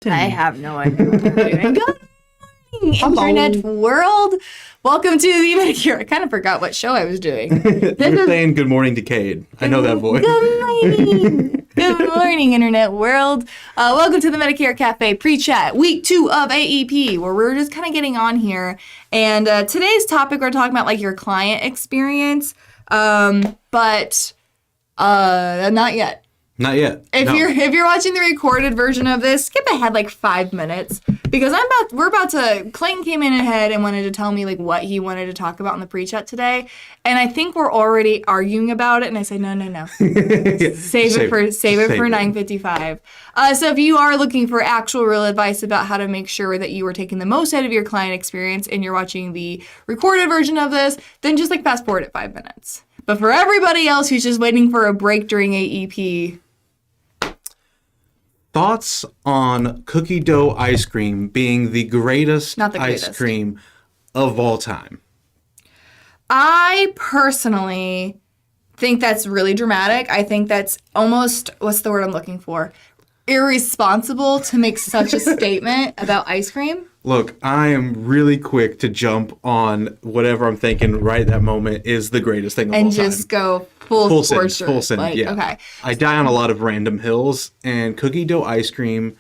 Clayton. I have no idea what I'm doing. Good morning, Hello. Internet world. Welcome to the Medicare. I kind of forgot what show I was doing. You're saying good morning to Cade. I know that voice. Good morning. Good morning, Internet world. Welcome to the Medicare Cafe pre-chat, week 2 of AEP, where we're just kind of getting on here. And today's topic, we're talking about like your client experience, but not yet. Not yet. If No. you're watching the recorded version of this, skip ahead like 5 minutes because Clayton came in ahead and wanted to tell me like what he wanted to talk about in the pre-chat today, and I think we're already arguing about it, and I said no. Save it for 9:55. So if you are looking for actual real advice about how to make sure that you are taking the most out of your client experience and you're watching the recorded version of this, then just like fast forward at 5 minutes. But for everybody else who's just waiting for a break during AEP, Thoughts on cookie dough ice cream being the greatest, Not the greatest. ice cream of all time? I personally think that's really dramatic. I think that's almost, what's the word I'm looking for? Irresponsible to make such a statement about ice cream. Look, I am really quick to jump on whatever I'm thinking right at that moment is the greatest thing of all time. And just go full send, torture. full send, like, yeah. Okay. I die on a lot of random hills, and cookie dough ice cream,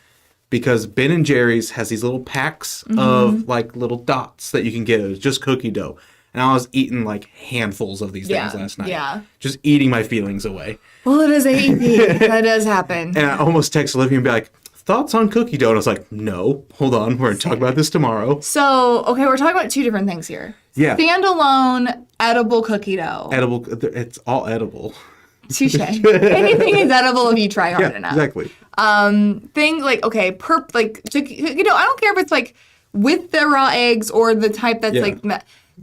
because Ben and Jerry's has these little packs of like little dots that you can get. It was just cookie dough. And I was eating like handfuls of these things last night. Yeah. Just eating my feelings away. Well, it is AEP. That does happen. And I almost text Olivia and be like, thoughts on cookie dough? And I was like, no, hold on. We're going to talk about this tomorrow. So, okay, we're talking about two different things here. Yeah. Standalone edible cookie dough. Edible. It's all edible. Touche. Anything is edible if you try hard enough. Exactly. Things like, okay, cookie dough, I don't care if it's like with the raw eggs or the type that's like,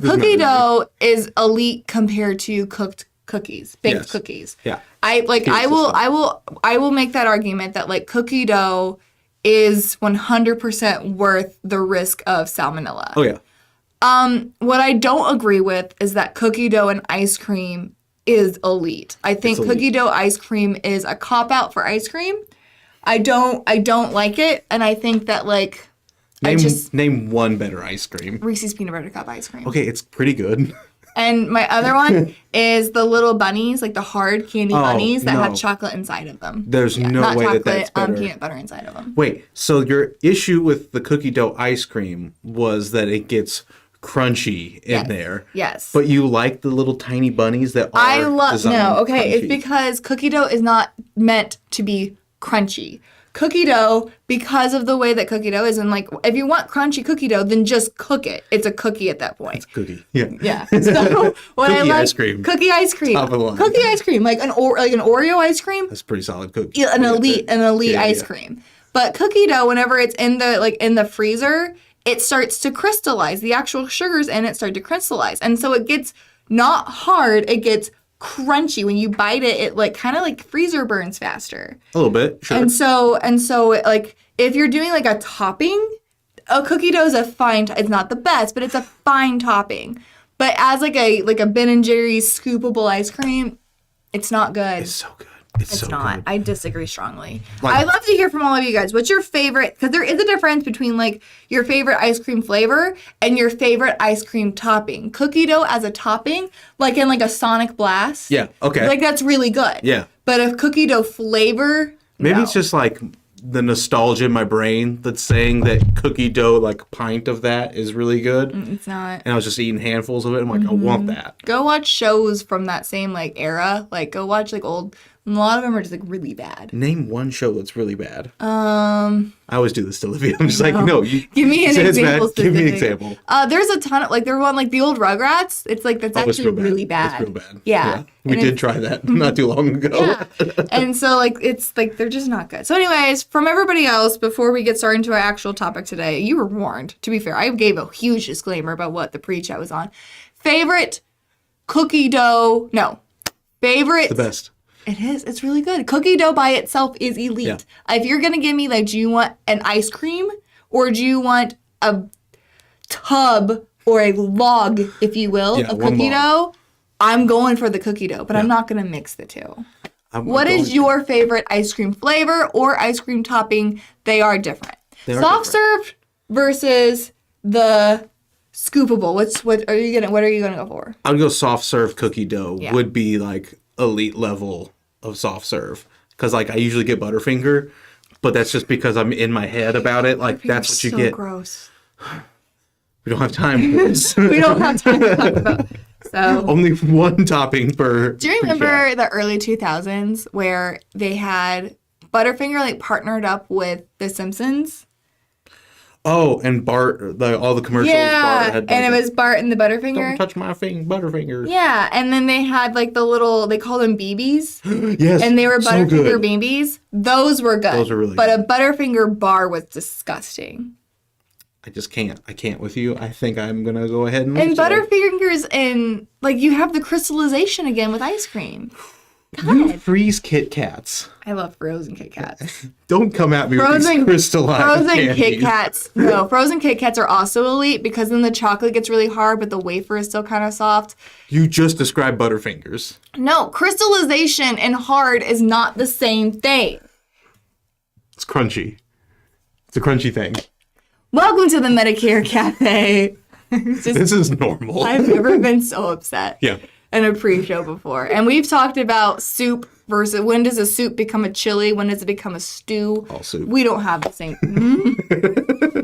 cookie dough is elite compared to cooked cookies, baked cookies. Yeah. I will make that argument that like cookie dough is 100% worth the risk of salmonella. Oh, yeah. What I don't agree with is that cookie dough and ice cream is elite. I think cookie dough ice cream is a cop-out for ice cream. I don't like it, and I think that like Name one better ice cream. Reese's Peanut Butter Cup ice cream. Okay, it's pretty good. And my other one is the little bunnies, like the hard candy bunnies that have chocolate inside of them. There's no not way chocolate, that's better. peanut butter inside of them. Wait, so your issue with the cookie dough ice cream was that it gets crunchy in there. Yes. But you like the little tiny bunnies that are designed crunchy. It's because cookie dough is not meant to be crunchy. Cookie dough, because of the way that cookie dough is, and like, if you want crunchy cookie dough, then just cook it. It's a cookie at that point. It's cookie. Yeah. Yeah. So what I Cookie like, ice cream. Cookie ice cream. Top of the line. Cookie ice cream, like an Oreo ice cream. That's pretty solid cookie. Yeah, an elite ice cream. But cookie dough, whenever it's in the freezer, it starts to crystallize. The actual sugars in it start to crystallize, and so it gets not hard. It gets crunchy. When you bite it, it like kind of like freezer burns faster. A little bit, sure. And so like if you're doing like a topping, a cookie dough is a fine. It's not the best, but it's a fine topping. But as like a Ben and Jerry's scoopable ice cream, it's not good. It's so good. It's so not. good. I disagree strongly. Like, I'd love to hear from all of you guys. What's your favorite? Because there is a difference between like your favorite ice cream flavor and your favorite ice cream topping. Cookie dough as a topping, like in like a Sonic Blast. Yeah. Okay. Like that's really good. Yeah. But if cookie dough flavor, Maybe no. it's just like the nostalgia in my brain that's saying that cookie dough, like a pint of that, is really good. It's not. And I was just eating handfuls of it. I'm like, I want that. Go watch shows from that same like era. Like go watch like old. A lot of them are just like really bad. Name one show that's really bad. I always do this to Olivia. I'm just like, no, you give me an say it's example. bad. Give me an example. There's a ton of like there's one like the old Rugrats. It's like that's actually really bad. It's real bad. Yeah. We did try that not too long ago. Yeah. And so like it's like they're just not good. So anyways, from everybody else, before we get started into our actual topic today, you were warned. To be fair, I gave a huge disclaimer about what the pre-chat was on. Favorite cookie dough? No. Favorite. It's the best. It is. It's really good. Cookie dough by itself is elite. Yeah. If you're going to give me, like, do you want an ice cream or do you want a tub or a log, if you will, of cookie dough? I'm going for the cookie dough, but I'm not going to mix the two. What is your favorite ice cream flavor or ice cream topping? They are different. They are Soft different. serve versus the scoopable. What are you gonna go for? I would go soft serve cookie dough Yeah. would be like elite level of soft serve. Because like I usually get Butterfinger, but that's just because I'm in my head about it. Like that's what you so get. Gross. We don't have time for this. We don't have time to talk about. So Only one topping per. do you per remember shot. the early 2000s where they had Butterfinger like partnered up with The Simpsons? Oh, and Bart, all the commercials. Yeah, Bart had and it was Bart and the Butterfinger. Don't touch my Butterfinger. Yeah, and then they had like the little, they called them BBs, Yes, and they were so Butterfinger good. BBs. Those were good. Those were really but good. a Butterfinger bar was disgusting. I just can't. I can't with you. I think I'm gonna go ahead and. And lose today. Butterfingers and like you have the crystallization again with ice cream. You God, freeze Kit Kats. I love frozen Kit Kats. Don't come at me with Frozen these crystallized frozen candies. Kit Kats. No, frozen Kit Kats are also elite because then the chocolate gets really hard, but the wafer is still kind of soft. You just described Butterfingers. No, crystallization and hard is not the same thing. It's crunchy. It's a crunchy thing. Welcome to the Medicare Cafe. It's just, This is normal. I've never been so upset Yeah. in a pre-show before. And we've talked about soup versus when does a soup become a chili? When does it become a stew? All soup. We don't have the same.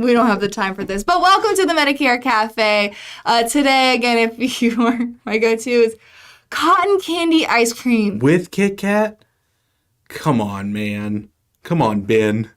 We don't have the time for this. But welcome to the Medicare Cafe. Today, again, if you are my go-to is cotton candy ice cream. With Kit Kat? Come on, man. Come on, Ben.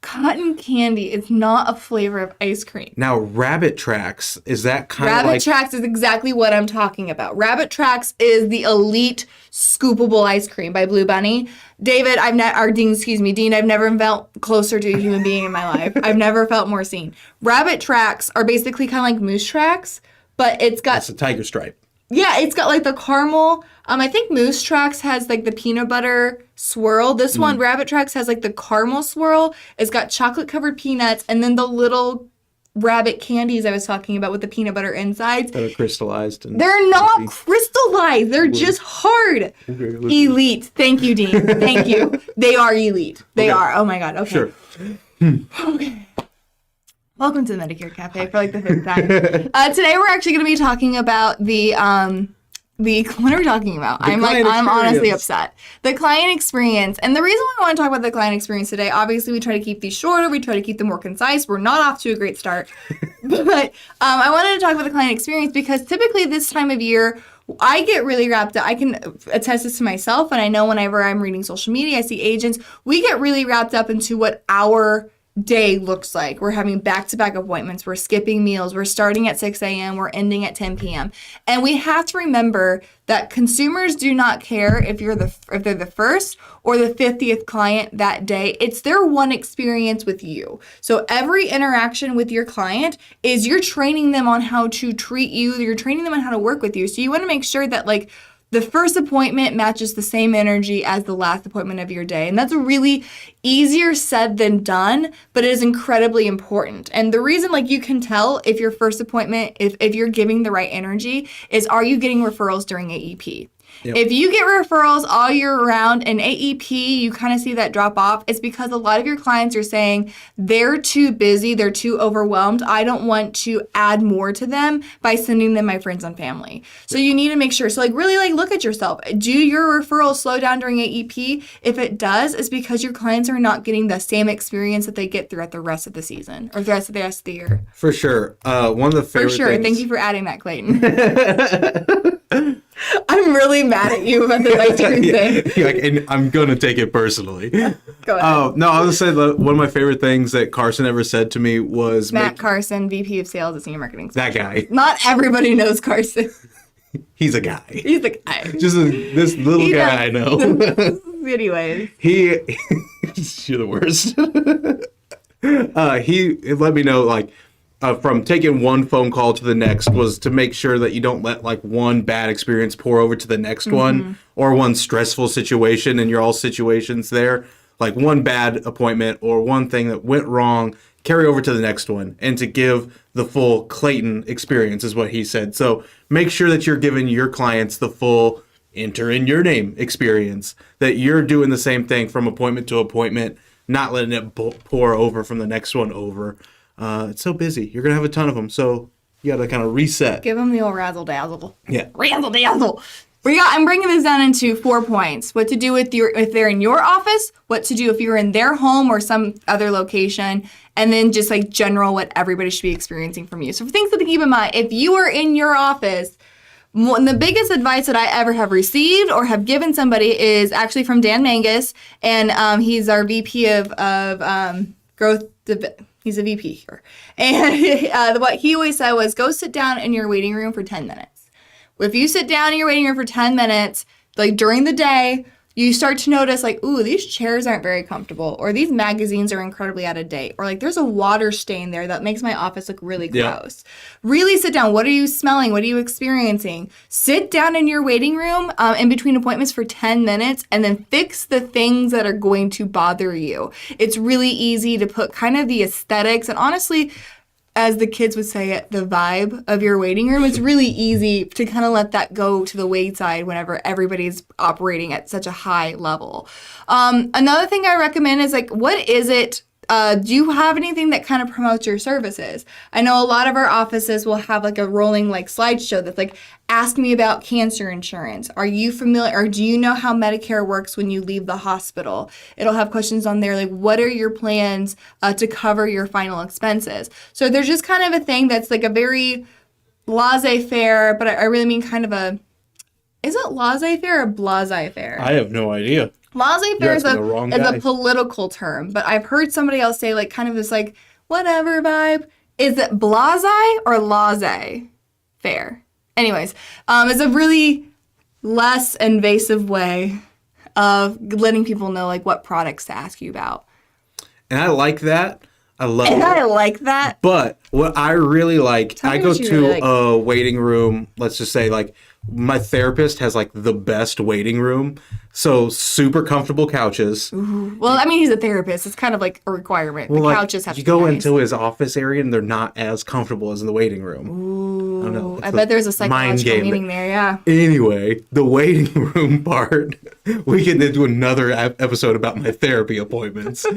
Cotton candy is not a flavor of ice cream. Now, Rabbit Tracks, is that kind of Rabbit like... Tracks is exactly what I'm talking about. Rabbit Tracks is the elite scoopable ice cream by Blue Bunny. David, Dean, I've never felt closer to a human being in my life. I've never felt more seen. Rabbit Tracks are basically kind of like Moose Tracks, but it's got It's a tiger stripe. yeah, it's got like the caramel. I think Moose Tracks has like the peanut butter swirl. This one, Rabbit Tracks, has like the caramel swirl. It's got chocolate covered peanuts and then the little rabbit candies I was talking about with the peanut butter insides. That are crystallized. And They're not crystallized. They're just hard. Okay, let's- Elite. Thank you, Dean. Thank you. They are elite. They Okay. are. Oh my God. Okay. Sure. Okay. Welcome to the Medicare Cafe for like the fifth time. Today we're actually going to be talking about the what are we talking about? I'm client honestly experience. upset. The client experience. And the reason why I want to talk about the client experience today, obviously we try to keep these shorter, we try to keep them more concise. We're not off to a great start. But I wanted to talk about the client experience because typically this time of year, I get really wrapped up. I can attest this to myself, and I know whenever I'm reading social media, I see agents, we get really wrapped up into what our day looks like. We're having back-to-back appointments. We're skipping meals. We're starting at 6 a.m. We're ending at 10 p.m. And we have to remember that consumers do not care if they're the first or the 50th client that day. It's their one experience with you. So every interaction with your client is you're training them on how to treat you. You're training them on how to work with you. So you want to make sure that like the first appointment matches the same energy as the last appointment of your day. And that's really easier said than done, but it is incredibly important. And the reason like you can tell if your first appointment, if you're giving the right energy, is are you getting referrals during AEP? Yep. If you get referrals all year round and AEP, you kind of see that drop off. It's because a lot of your clients are saying they're too busy, they're too overwhelmed. I don't want to add more to them by sending them my friends and family. So you need to make sure. So like really like look at yourself. Do your referrals slow down during AEP? If it does, it's because your clients are not getting the same experience that they get throughout the rest of the season or the rest of the year. For sure. One of the favorite For sure. things... Thank you for adding that, Clayton. I'm really mad at you about the ice cream thing. Like, and I'm going to take it personally. Go ahead. No, I was going to say that one of my favorite things that Carson ever said to me was... Matt Carson, VP of Sales at Senior Marketing. That guy. Not everybody knows Carson. He's a guy. He's the guy. Just this little guy I know. Anyways. You're the worst. He let me know, like, from taking one phone call to the next was to make sure that you don't let, like, one bad experience pour over to the next one or one stressful situation, and you're all situations there. Like, one bad appointment or one thing that went wrong, carry over to the next one, and to give the full Clayton experience is what he said. So make sure that you're giving your clients the full enter in your name experience, that you're doing the same thing from appointment to appointment, not letting it pour over from the next one over. It's so busy. You're going to have a ton of them. So you got to kind of reset. Give them the old razzle dazzle. Yeah. Razzle dazzle. I'm bringing this down into 4 points. What to do if they're in your office, what to do if you're in their home or some other location, and then just like general what everybody should be experiencing from you. So things to keep in mind, if you are in your office, the biggest advice that I ever have received or have given somebody is actually from Dan Mangus, and he's our VP of growth. He's a VP here. And what he always said was, go sit down in your waiting room for 10 minutes. If you sit down in your waiting room for 10 minutes, like during the day, you start to notice like, ooh, these chairs aren't very comfortable, or these magazines are incredibly out of date, or like there's a water stain there that makes my office look really gross. Really sit down. What are you smelling? What are you experiencing? Sit down in your waiting room in between appointments for 10 minutes and then fix the things that are going to bother you. It's really easy to put kind of the aesthetics and honestly, as the kids would say it, the vibe of your waiting room. It's really easy to kind of let that go to the wayside whenever everybody's operating at such a high level. Another thing I recommend is like, what is it? Do you have anything that kind of promotes your services? I know a lot of our offices will have like a rolling like slideshow that's like, ask me about cancer insurance. Are you familiar, or do you know how Medicare works when you leave the hospital? It'll have questions on there like, what are your plans to cover your final expenses? So there's just kind of a thing that's like a very laissez-faire, but I really mean kind of a, is it laissez-faire or blasé-faire? I have no idea. Laissez-faire is a political term, but I've heard somebody else say like kind of this like whatever vibe. Is it blasé or laissez-faire? Anyways, it's a really less invasive way of letting people know like what products to ask you about. And I like that. I love and it. I like that. But what I really like, I go to really like. a waiting room, let's just say like my therapist has like the best waiting room. So super comfortable couches. Ooh. Well, I mean, he's a therapist. It's kind of like a requirement. Well, the like, couches have to you be go nice. into his office area and they're not as comfortable as in the waiting room. Ooh. I don't know. I bet there's a psychological meaning there, yeah. Anyway, the waiting room part, we can do another episode about my therapy appointments.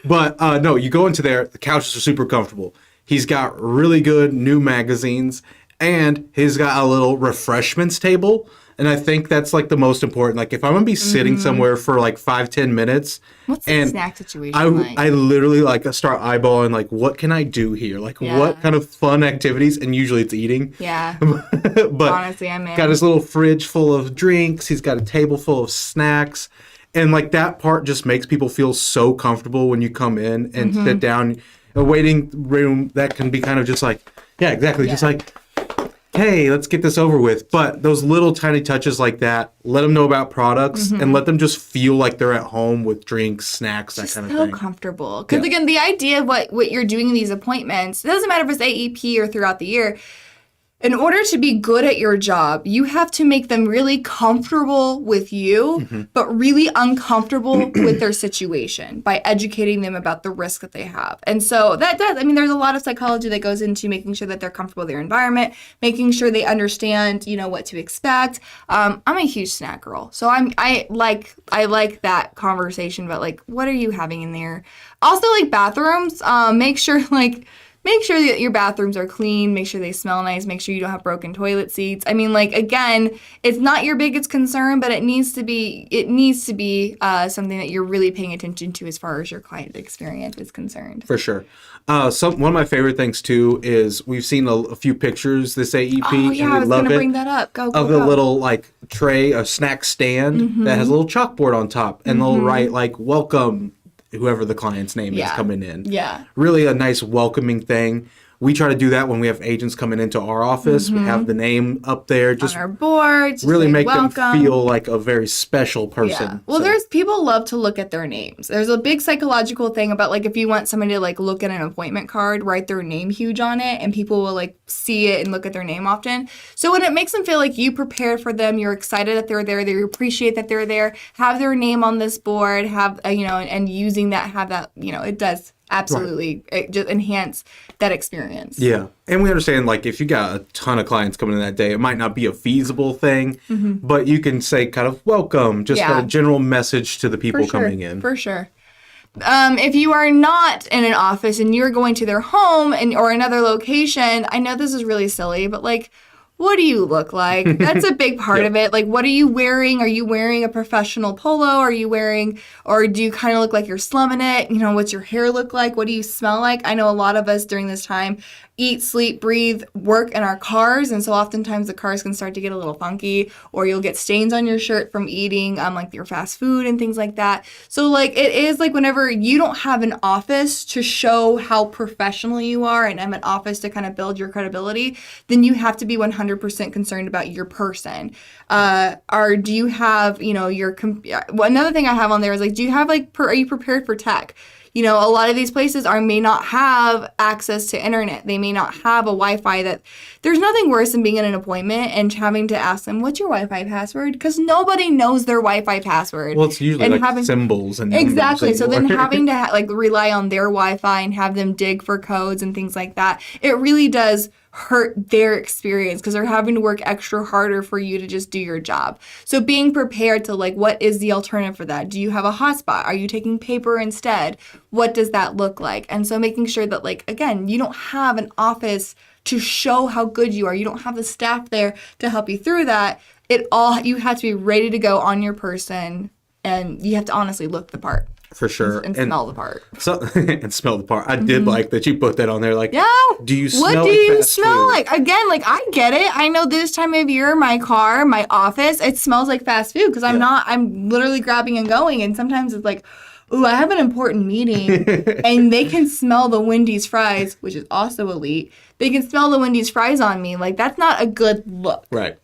But no, you go into there, the couches are super comfortable. He's got really good new magazines, and he's got a little refreshments table. And I think that's like the most important. Like if I'm gonna be sitting somewhere for like 5-10 minutes, what's the snack situation I literally like start eyeballing like what can I do here? Like what kind of fun activities? And usually it's eating. Yeah. But honestly, I'm in. Got his little fridge full of drinks. He's got a table full of snacks. And like that part just makes people feel so comfortable when you come in and sit down. A waiting room that can be kind of just like, yeah, exactly. Just like, hey, let's get this over with. But those little tiny touches like that, let them know about products and let them just feel like they're at home with drinks, snacks, that kind of thing. So comfortable. Because again, the idea of what you're doing in these appointments, it doesn't matter if it's AEP or throughout the year. In order to be good at your job, you have to make them really comfortable with you, but really uncomfortable with their situation by educating them about the risk that they have. And so there's a lot of psychology that goes into making sure that they're comfortable with their environment, making sure they understand, what to expect. I'm a huge snack girl, so I like that conversation about like, what are you having in there? Also, like bathrooms, make sure that your bathrooms are clean, make sure they smell nice, make sure you don't have broken toilet seats. I mean, like, again, it's not your biggest concern, but it needs to be something that you're really paying attention to as far as your client experience is concerned. For sure. One of my favorite things, too, is we've seen a few pictures this AEP. Oh, yeah, and I was going to bring that up. Go. The little, like, tray, a snack stand that has a little chalkboard on top. And they'll write, like, welcome, whoever the client's name is coming in. Yeah. Really a nice welcoming thing. We try to do that when we have agents coming into our office. We have the name up there. Just on our board. Just really make welcome. them feel like a very special person. Yeah. Well, there's people love to look at their names. There's a big psychological thing about like if you want somebody to like look at an appointment card, write their name huge on it, and people will like see it and look at their name often. So when it makes them feel like you prepared for them, you're excited that they're there, they appreciate that they're there, have their name on this board, have and using that, have that, it does. Absolutely. Right. It just enhance that experience. Yeah. And we understand, like, if you got a ton of clients coming in that day, it might not be a feasible thing, but you can say kind of welcome, just a general message to the people coming in. For sure. If you are not in an office and you're going to their home or another location, I know this is really silly, but like, what do you look like? That's a big part of it. Like, what are you wearing? Are you wearing a professional polo? Or do you kind of look like you're slumming it? What's your hair look like? What do you smell like? I know a lot of us during this time eat, sleep, breathe, work in our cars. And so oftentimes the cars can start to get a little funky, or you'll get stains on your shirt from eating like your fast food and things like that. So like it is like whenever you don't have an office to show how professional you are and have an office to kind of build your credibility, then you have to be 100% concerned about your person. Or do you have, another thing I have on there is like, do you have are you prepared for tech? A lot of these places may not have access to internet. They may not have a Wi-Fi. There's nothing worse than being in an appointment and having to ask them, what's your Wi-Fi password? Because nobody knows their Wi-Fi password. Well, it's usually symbols and exactly. So then having to rely on their Wi-Fi and have them dig for codes and things like that, it really does hurt their experience because they're having to work extra harder for you to just do your job. So being prepared to what is the alternative for that? Do you have a hotspot? Are you taking paper instead? What does that look like? And so making sure that again, you don't have an office to show how good you are. You don't have the staff there to help you through that. You have to be ready to go on your person, and you have to honestly look the part. For sure. And smell the part. And smell the part. I did like that you put that on there. Do you smell what do you smell like? Again, I get it. I know this time of year, my car, my office, it smells like fast food because I'm literally grabbing and going. And sometimes it's like, ooh, I have an important meeting. And they can smell the Wendy's fries, which is also elite. They can smell the Wendy's fries on me. That's not a good look. Right.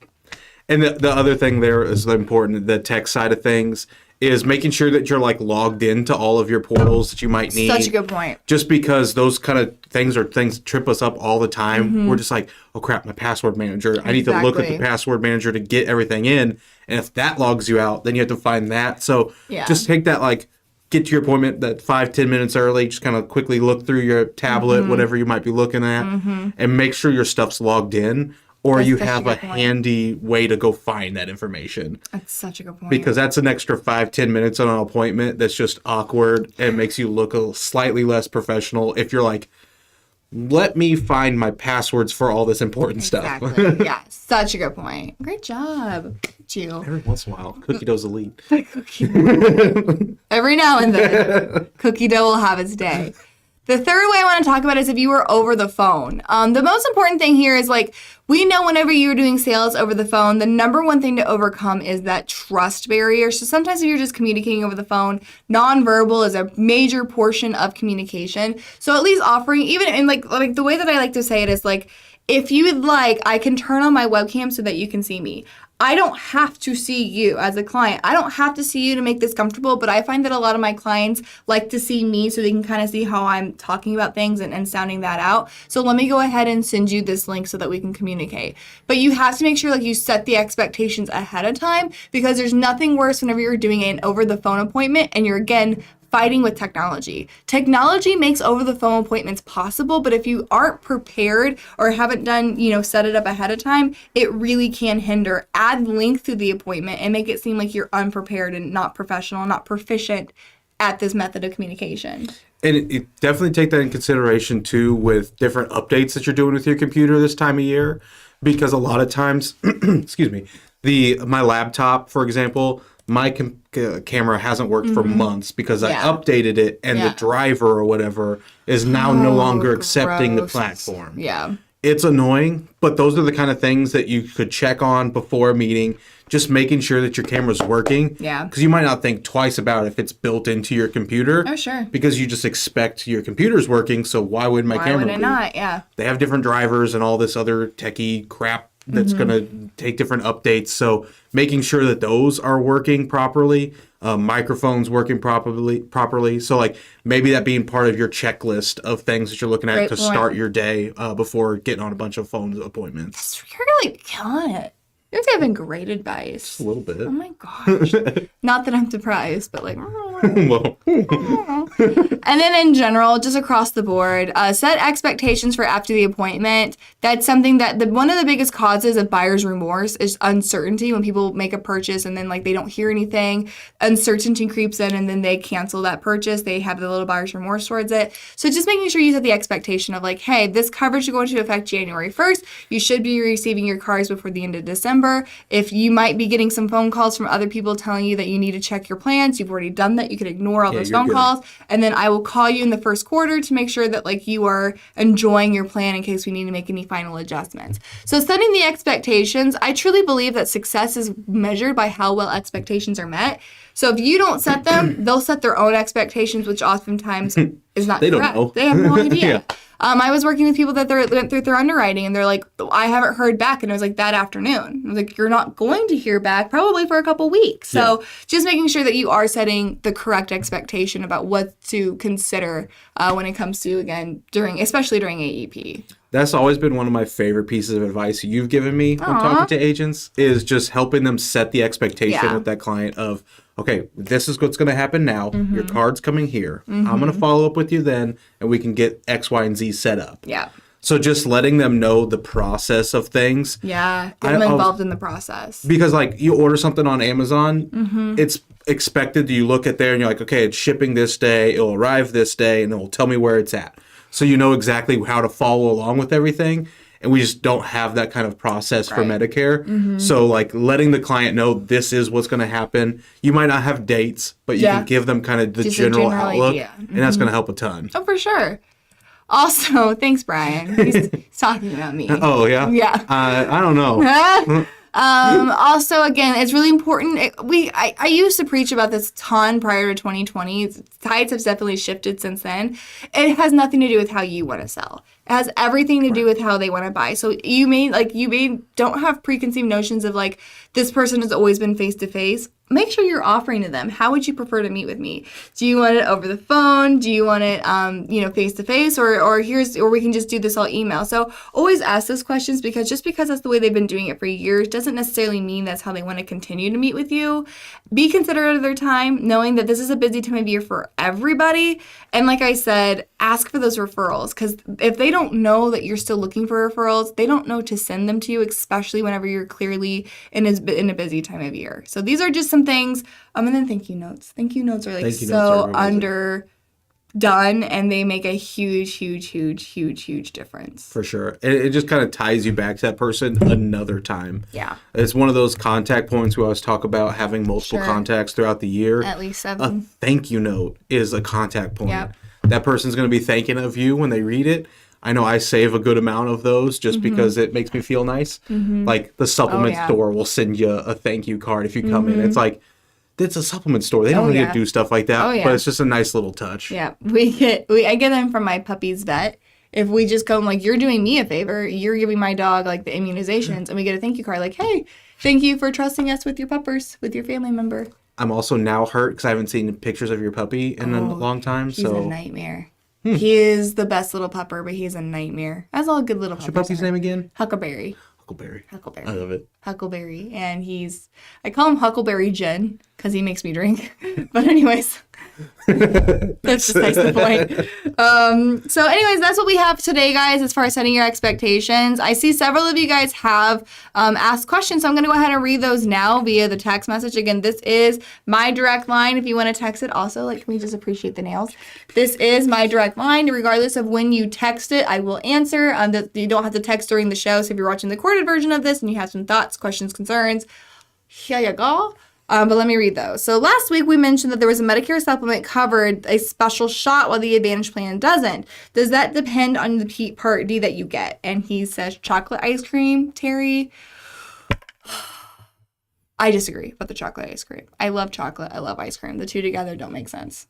And the other thing there is important, the tech side of things, is making sure that you're logged into all of your portals that you might need. Such a good point. Just because those kind of things are things that trip us up all the time. Mm-hmm. We're just like, oh crap, my password manager. Exactly. I need to look at the password manager to get everything in. And if that logs you out, then you have to find that. So just take that get to your appointment that 5-10 minutes early, just kind of quickly look through your tablet, whatever you might be looking at, and make sure your stuff's logged in. Or you have a handy way to go find that information. That's such a good point. Because that's an extra 5-10 minutes on an appointment that's just awkward and makes you look slightly less professional if you're like, let me find my passwords for all this important stuff. Yeah, such a good point. Great job. Thank you. Every once in a while, cookie dough's elite. Every now and then, cookie dough will have its day. The third way I want to talk about is if you were over the phone. The most important thing here is we know whenever you're doing sales over the phone, the number one thing to overcome is that trust barrier. So sometimes if you're just communicating over the phone, nonverbal is a major portion of communication. So at least offering, even in the way that I like to say it is if you would I can turn on my webcam so that you can see me. I don't have to see you as a client. I don't have to see you to make this comfortable, but I find that a lot of my clients like to see me so they can kind of see how I'm talking about things and sounding that out. So let me go ahead and send you this link so that we can communicate. But you have to make sure you set the expectations ahead of time because there's nothing worse whenever you're doing an over-the-phone appointment and you're, again, fighting with technology. Technology makes over-the-phone appointments possible, but if you aren't prepared or haven't done, set it up ahead of time, it really can hinder. Add length to the appointment and make it seem like you're unprepared and not professional, not proficient at this method of communication. And it definitely take that in consideration, too, with different updates that you're doing with your computer this time of year, because a lot of times, excuse me, my laptop, for example, my camera hasn't worked for months because I updated it and the driver or whatever is now no longer accepting the platform. Yeah. It's annoying, but those are the kind of things that you could check on before a meeting, just making sure that your camera's working. Yeah. Because you might not think twice about if it's built into your computer. Oh, sure. Because you just expect your computer's working, so why would my camera be? Why would it not? Yeah. They have different drivers and all this other techie crap that's going to take different updates. So making sure that those are working properly, microphones working properly. So maybe that being part of your checklist of things that you're looking at to start your day before getting on a bunch of phone appointments. You're really killing it. You're having great advice. Just a little bit. Oh my gosh. Not that I'm surprised, but well. And then in general, just across the board, set expectations for after the appointment. That's something that one of the biggest causes of buyer's remorse is uncertainty. When people make a purchase and then like they don't hear anything, uncertainty creeps in and then they cancel that purchase. They have the little buyer's remorse towards it. So just making sure you set the expectation of like, hey, this coverage is going to affect January 1st. You should be receiving your cars before the end of December. If you might be getting some phone calls from other people telling you that you need to check your plans, you've already done that. You can ignore all those phone calls. And then I will call you in the first quarter to make sure that like you are enjoying your plan in case we need to make any final adjustments. So setting the expectations, I truly believe that success is measured by how well expectations are met. So if you don't set them, they'll set their own expectations, which oftentimes is not they correct. Don't know. They have no idea. Yeah. I was working with people that went through their underwriting, and they're like, I haven't heard back. And it was like that afternoon. I was like, you're not going to hear back probably for a couple weeks. So just making sure that you are setting the correct expectation about what to consider when it comes to, again, especially during AEP. That's always been one of my favorite pieces of advice you've given me when talking to agents, is just helping them set the expectation with that client of, okay, this is what's going to happen now. Your card's coming here. I'm going to follow up with you then, and we can get X, Y, and Z set up. Yeah. So just letting them know the process of things. Yeah, get them involved in the process. Because, like, you order something on Amazon, it's expected you look at there and you're like, okay, it's shipping this day, it'll arrive this day, and it'll tell me where it's at. So you know exactly how to follow along with everything. And we just don't have that kind of process for Medicare. So, like, letting the client know this is what's going to happen. You might not have dates, but you can give them kind of the just general a outlook. idea. And that's going to help a ton. Oh, for sure. Also, thanks, Brian. He's talking about me. Oh, yeah? Yeah. I don't know. Also, again, it's really important. I used to preach about this a ton prior to 2020. Tides have definitely shifted since then. It has nothing to do with how you want to sell. It has everything to do with how they want to buy. So you may don't have preconceived notions of like, this person has always been face to face. Make sure you're offering to them, how would you prefer to meet with me? Do you want it over the phone? Do you want it, face to face, or we can just do this all email? So always ask those questions, because just because that's the way they've been doing it for years doesn't necessarily mean that's how they want to continue to meet with you. Be considerate of their time, knowing that this is a busy time of year for everybody. And like I said, ask for those referrals, because if they don't know that you're still looking for referrals, they don't know to send them to you, especially whenever you're clearly in a busy time of year. So these are just some things. And then thank you notes. Thank you notes are like so underdone, and they make a huge difference. For sure. It just kind of ties you back to that person another time. Yeah. It's one of those contact points we always talk about, having multiple contacts throughout the year. At least 7. A thank you note is a contact point. Yep. That person's going to be thanking of you when they read it. I know I save a good amount of those just because it makes me feel nice. Like the supplement store will send you a thank you card if you come in. It's like, it's a supplement store. They don't need to do stuff like that, but it's just a nice little touch. Yeah, I get them from my puppy's vet. If we just go like, you're doing me a favor, you're giving my dog like the immunizations, and we get a thank you card like, hey, thank you for trusting us with your puppers, with your family member. I'm also now hurt because I haven't seen pictures of your puppy in a long time. He's a nightmare. He is the best little pupper, but he's a nightmare. That's all good little puppers. What's your puppy's name again? Huckleberry. Huckleberry. I love it. Huckleberry. And I call him Huckleberry Gin because he makes me drink. But anyways, that's besides the point. So anyways, that's what we have today, guys, as far as setting your expectations. I see several of you guys have asked questions, so I'm going to go ahead and read those now via the text message. Again, this is my direct line if you want to text it. Also, like, can we just appreciate the nails? This is my direct line. Regardless of when you text it, I will answer. You don't have to text during the show, so if you're watching the recorded version of this and you have some thoughts, questions, concerns, here you go. But let me read those. So last week we mentioned that there was a Medicare supplement covered a special shot while the Advantage plan doesn't. Does that depend on the Part D that you get? And he says chocolate ice cream, Terry. I disagree about the chocolate ice cream. I love chocolate. I love ice cream. The two together don't make sense.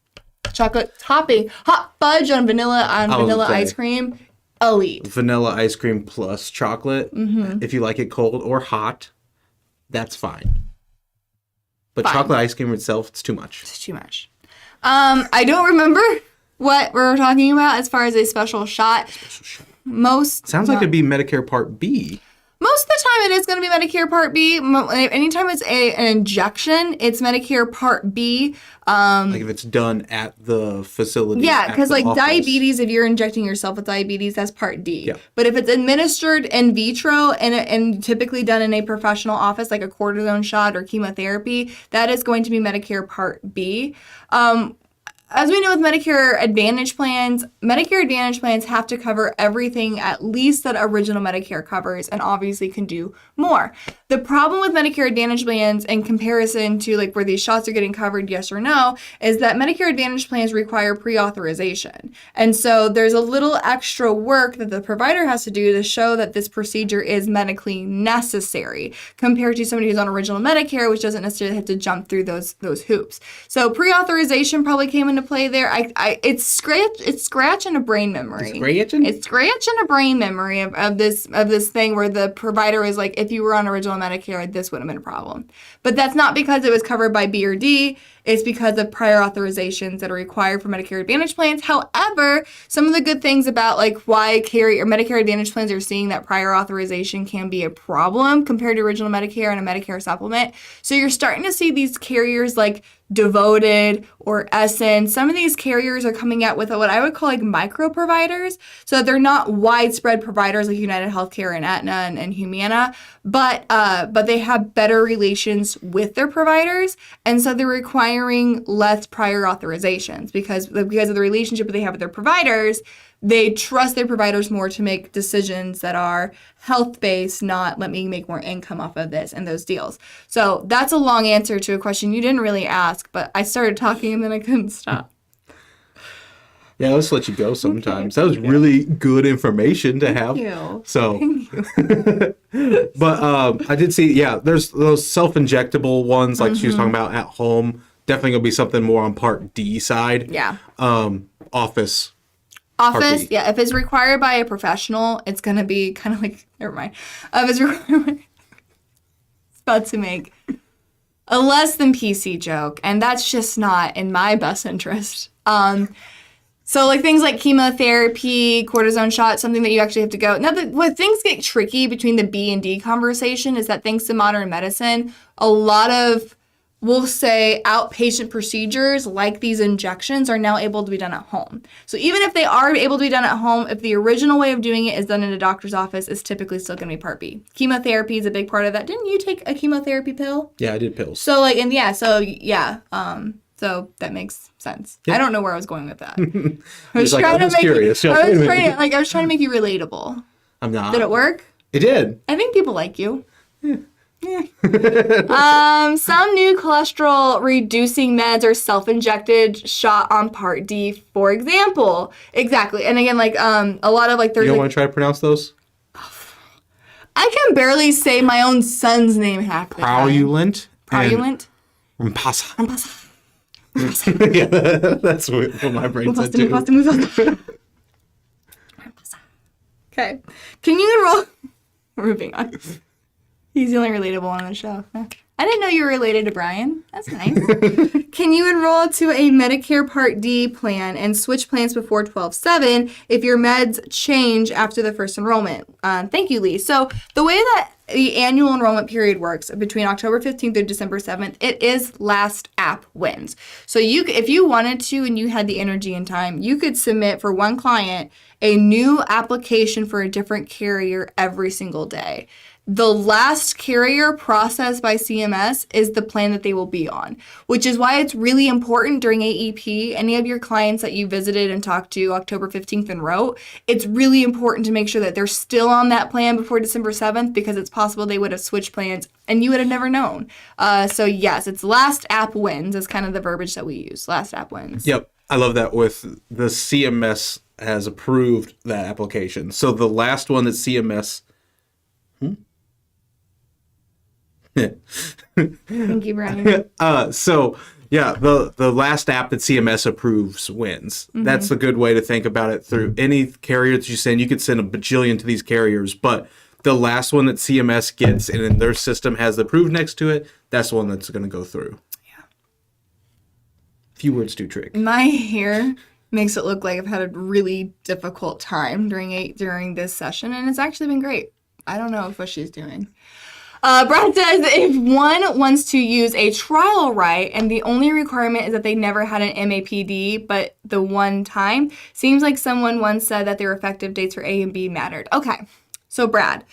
Chocolate topping, hot fudge on vanilla ice cream, elite. Vanilla ice cream plus chocolate. If you like it cold or hot, that's fine. But chocolate ice cream itself, it's too much. It's too much. I don't remember what we're talking about as far as a special shot. Sounds like it'd be Medicare Part B. Most of the time, it is going to be Medicare Part B. Anytime it's an injection, it's Medicare Part B. Like if it's done at the facility. Yeah, because like office. diabetes, if you're injecting yourself with diabetes, that's Part D. Yeah. But if it's administered in vitro and typically done in a professional office, like a cortisone shot or chemotherapy, that is going to be Medicare Part B. As we know with Medicare Advantage plans have to cover everything at least that original Medicare covers and obviously can do more. The problem with Medicare Advantage plans in comparison to like where these shots are getting covered, yes or no, is that Medicare Advantage plans require pre-authorization. And so there's a little extra work that the provider has to do to show that this procedure is medically necessary compared to somebody who's on original Medicare, which doesn't necessarily have to jump through those hoops. So pre-authorization probably came into play there. It's scratching a brain memory. It's scratching a brain memory of this thing where the provider is like, if you were on original Medicare, this would have been a problem. But that's not because it was covered by B or D. It's because of prior authorizations that are required for Medicare Advantage plans. However, some of the good things about like why Medicare Advantage plans are seeing that prior authorization can be a problem compared to original Medicare and a Medicare supplement. So you're starting to see these carriers like Devoted or Essence. Some of these carriers are coming out with what I would call like micro providers. So they're not widespread providers like United Healthcare and Aetna and Humana, but they have better relations with their providers, and so they're requiring less prior authorizations because of the relationship that they have with their providers. They trust their providers more to make decisions that are health-based, not let me make more income off of this and those deals. So that's a long answer to a question you didn't really ask, but I started talking and then I couldn't stop. Yeah, let's let you go sometimes. Okay, that was really good information to have. Thank you. So, Thank you. But I did see, there's those self-injectable ones like she was talking about at home. Definitely going to be something more on Part D side. Yeah. Office, yeah. If it's required by a professional, it's going to be kind of like, never mind. If it's required, it's about to make a less than PC joke, and that's just not in my best interest. So like things like chemotherapy, cortisone shots, something that you actually have to go. Now, where things get tricky between the B and D conversation is that thanks to modern medicine, a lot of, we'll say, outpatient procedures like these injections are now able to be done at home. So even if they are able to be done at home, if the original way of doing it is done in a doctor's office, it's typically still going to be Part B. Chemotherapy is a big part of that. Didn't you take a chemotherapy pill? Yeah, I did pills. So so that makes sense. Yeah. I don't know where I was going with that. I was trying to make curious. I was trying to make you relatable. I'm not. Did it work? It did. I think people like you. Yeah. Some new cholesterol reducing meds are self-injected shot on Part D, for example. Exactly. And again, like a lot of like there's. You don't want to try to pronounce those? I can barely say my own son's name half the time. Praluent. Rampasa. Yeah, that's what my brain said too. Okay. Can you enroll? We're moving on. He's the only relatable one on the show. I didn't know you were related to Brian. That's nice. Can you enroll to a Medicare Part D plan and switch plans before 12/7 if your meds change after the first enrollment? Thank you, Lee. So the way that the annual enrollment period works between October 15th through December 7th, it is last app wins. So if you wanted to and you had the energy and time, you could submit for one client a new application for a different carrier every single day. The last carrier processed by CMS is the plan that they will be on, which is why it's really important during AEP. Any of your clients that you visited and talked to October 15th and wrote, it's really important to make sure that they're still on that plan before December 7th because it's possible they would have switched plans and you would have never known. So yes, it's last app wins is kind of the verbiage that we use. Last app wins. Yep. I love that with the CMS has approved that application. So the last one that CMS... Thank you, Brian. So yeah, the last app that CMS approves wins. Mm-hmm. That's a good way to think about it. Through any carrier that you send, you could send a bajillion to these carriers, but the last one that CMS gets and in their system has approved next to it, that's the one that's going to go through. Yeah. Few words do trick. My hair makes it look like I've had a really difficult time during this session, and it's actually been great. I don't know what she's doing. Brad says, if one wants to use a trial right and the only requirement is that they never had an MAPD, but the one time, seems like someone once said that their effective dates for A and B mattered. Okay, so Brad,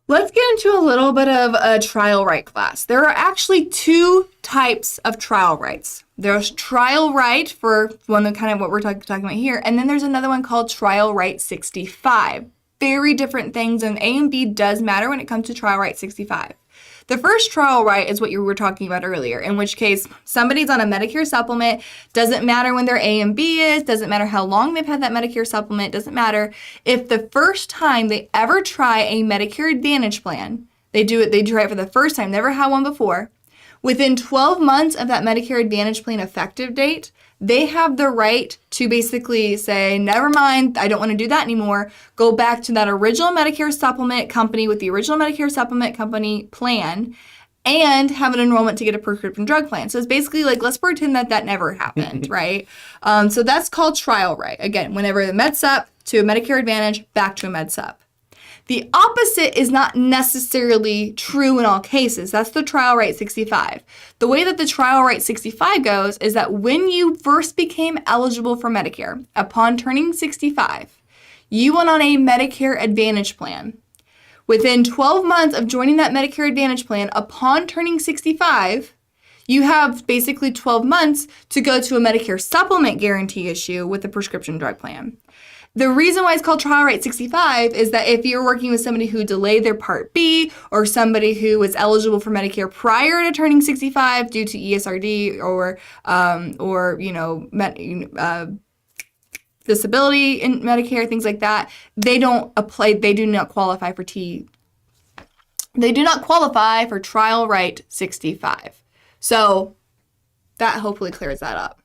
let's get into a little bit of a trial right class. There are actually two types of trial rights. There's trial right for one of kind of what we're talking about here, and then there's another one called trial right 65. Very different things, and A and B does matter when it comes to trial right 65. The first trial right is what you were talking about earlier, in which case somebody's on a Medicare supplement, doesn't matter when their A and B is, doesn't matter how long they've had that Medicare supplement, doesn't matter. If the first time they ever try a Medicare Advantage plan, they try it for the first time, never had one before, within 12 months of that Medicare Advantage plan effective date, they have the right to basically say, never mind, I don't want to do that anymore. Go back to that original Medicare supplement company with the original Medicare supplement company plan and have an enrollment to get a prescription drug plan. So it's basically like, let's pretend that that never happened, right? So that's called trial right. Again, whenever the MedSup to a Medicare Advantage, back to a MedSup. The opposite is not necessarily true in all cases. That's the trial right 65. The way that the trial right 65 goes is that when you first became eligible for Medicare, upon turning 65, you went on a Medicare Advantage plan. Within 12 months of joining that Medicare Advantage plan, upon turning 65, you have basically 12 months to go to a Medicare supplement guarantee issue with a prescription drug plan. The reason why it's called trial right 65 is that if you're working with somebody who delayed their Part B or somebody who was eligible for Medicare prior to turning 65 due to ESRD or disability in Medicare, things like that, they do not qualify for trial right 65. So that hopefully clears that up.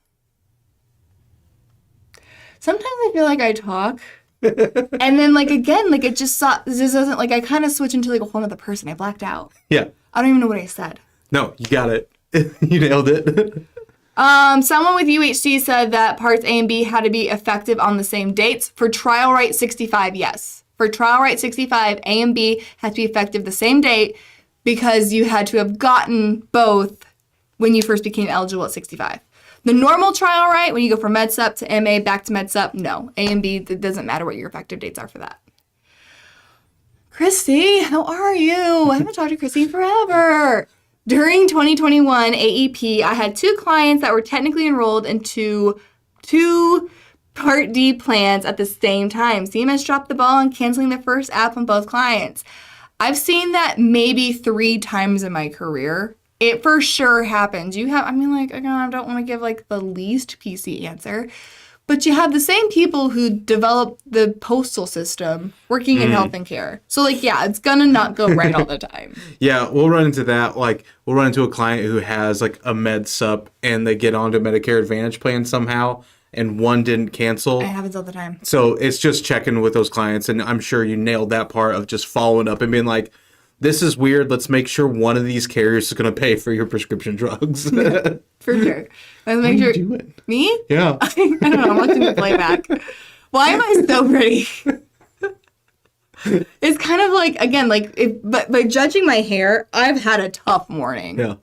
Sometimes I feel like I talk, and then it just doesn't, I kind of switch into a whole other person. I blacked out. Yeah. I don't even know what I said. No, you got it. You nailed it. Someone with UHC said that parts A and B had to be effective on the same dates. For trial right 65, yes. For trial right 65, A and B had to be effective the same date because you had to have gotten both when you first became eligible at 65. The normal trial right, when you go from MedSup to MA back to MedSup, no. A and B, it doesn't matter what your effective dates are for that. Christy, how are you? I haven't talked to Christy forever. During 2021 AEP, I had 2 clients that were technically enrolled into 2 Part D plans at the same time. CMS dropped the ball on canceling the first app on both clients. I've seen that maybe 3 times in my career. It for sure happens. Again, I don't want to give the least PC answer, but you have the same people who developed the postal system working in health and care. So it's gonna not go right all the time. Yeah, we'll run into that. We'll run into a client who has a MedSup and they get onto Medicare Advantage plan somehow and one didn't cancel. It happens all the time. So it's just checking with those clients, and I'm sure you nailed that part of just following up and being like, this is weird. Let's make sure one of these carriers is going to pay for your prescription drugs. Yeah, for sure. Let's make sure. Do it. Me? Yeah. I don't know. I'm watching the playback. Why am I so pretty? It's kind of but by judging my hair, I've had a tough morning. Yeah.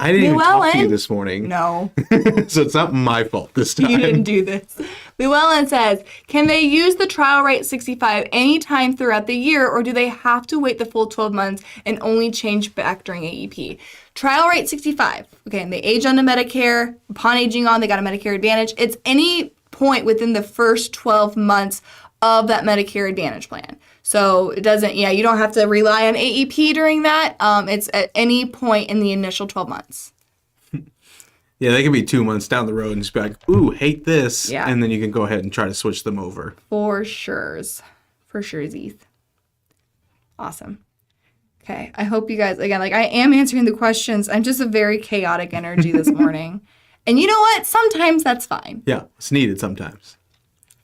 I didn't even talk to you this morning. No. So it's not my fault this time. You didn't do this. Llewellyn says, can they use the trial right 65 anytime throughout the year, or do they have to wait the full 12 months and only change back during AEP? Trial right 65. Okay, and they age onto Medicare. Upon aging on, they got a Medicare Advantage. It's any point within the first 12 months of that Medicare Advantage plan. So it doesn't, you don't have to rely on AEP during that. It's at any point in the initial 12 months. Yeah, they can be 2 months down the road and just be like, ooh, hate this. Yeah. And then you can go ahead and try to switch them over. For sure. For sure, Zeeth. Awesome. Okay, I hope you guys, again, I am answering the questions. I'm just a very chaotic energy this morning. And you know what? Sometimes that's fine. Yeah, it's needed sometimes.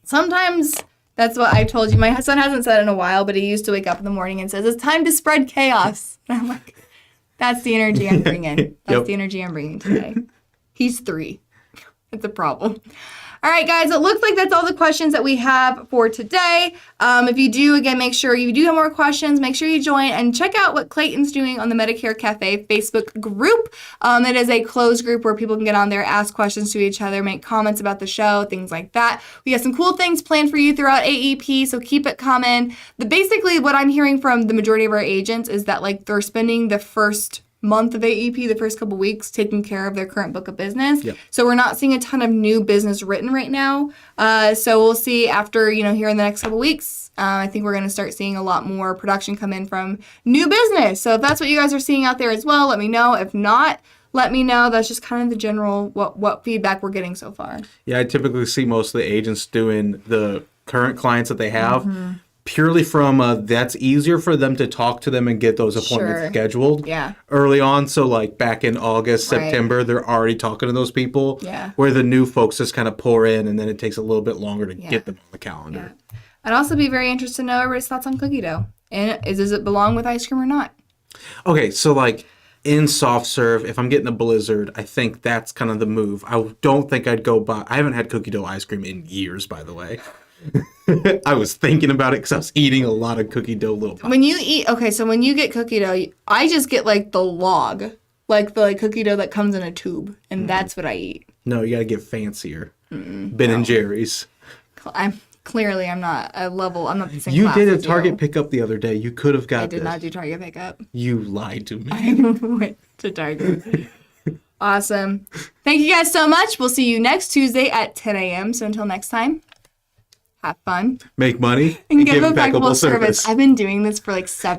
Sometimes that's what I told you. My son hasn't said it in a while, but he used to wake up in the morning and says, it's time to spread chaos. And I'm like, that's the energy I'm bringing. That's the energy I'm bringing today. He's 3. It's a problem. All right, guys, it looks like that's all the questions that we have for today. If you do, again, make sure you do have more questions. Make sure you join and check out what Clayton's doing on the Medicare Cafe Facebook group. It is a closed group where people can get on there, ask questions to each other, make comments about the show, things like that. We have some cool things planned for you throughout AEP, so keep it coming. Basically, what I'm hearing from the majority of our agents is that like they're spending the first month of AEP, the first couple weeks, taking care of their current book of business. Yep. So we're not seeing a ton of new business written right now. So we'll see after, here in the next couple weeks. I think we're going to start seeing a lot more production come in from new business. So if that's what you guys are seeing out there as well, let me know. If not, let me know. That's just kind of the general what feedback we're getting so far. Yeah, I typically see most of the agents doing the current clients that they have. Purely from that's easier for them to talk to them and get those appointments scheduled early on. So like back in August, September, they're already talking to those people. Yeah. Where the new folks just kind of pour in and then it takes a little bit longer to get them on the calendar. Yeah. I'd also be very interested to know everybody's thoughts on cookie dough. And does it belong with ice cream or not? Okay, so like in soft serve, if I'm getting a blizzard, I think that's kind of the move. I don't think I'd go buy. I haven't had cookie dough ice cream in years, by the way. I was thinking about it because I was eating a lot of cookie dough little pops. When you get cookie dough, I just get like the log, like the cookie dough that comes in a tube, and that's what I eat. No, you gotta get fancier. Ben and Jerry's. I'm not a level. I'm not the same. You did a Target pickup the other day. You could have got. I did not do Target pickup. You lied to me. I went to Target. Awesome. Thank you guys so much. We'll see you next Tuesday at 10 a.m. So until next time. Have fun. Make money. And give impeccable service. I've been doing this for like 7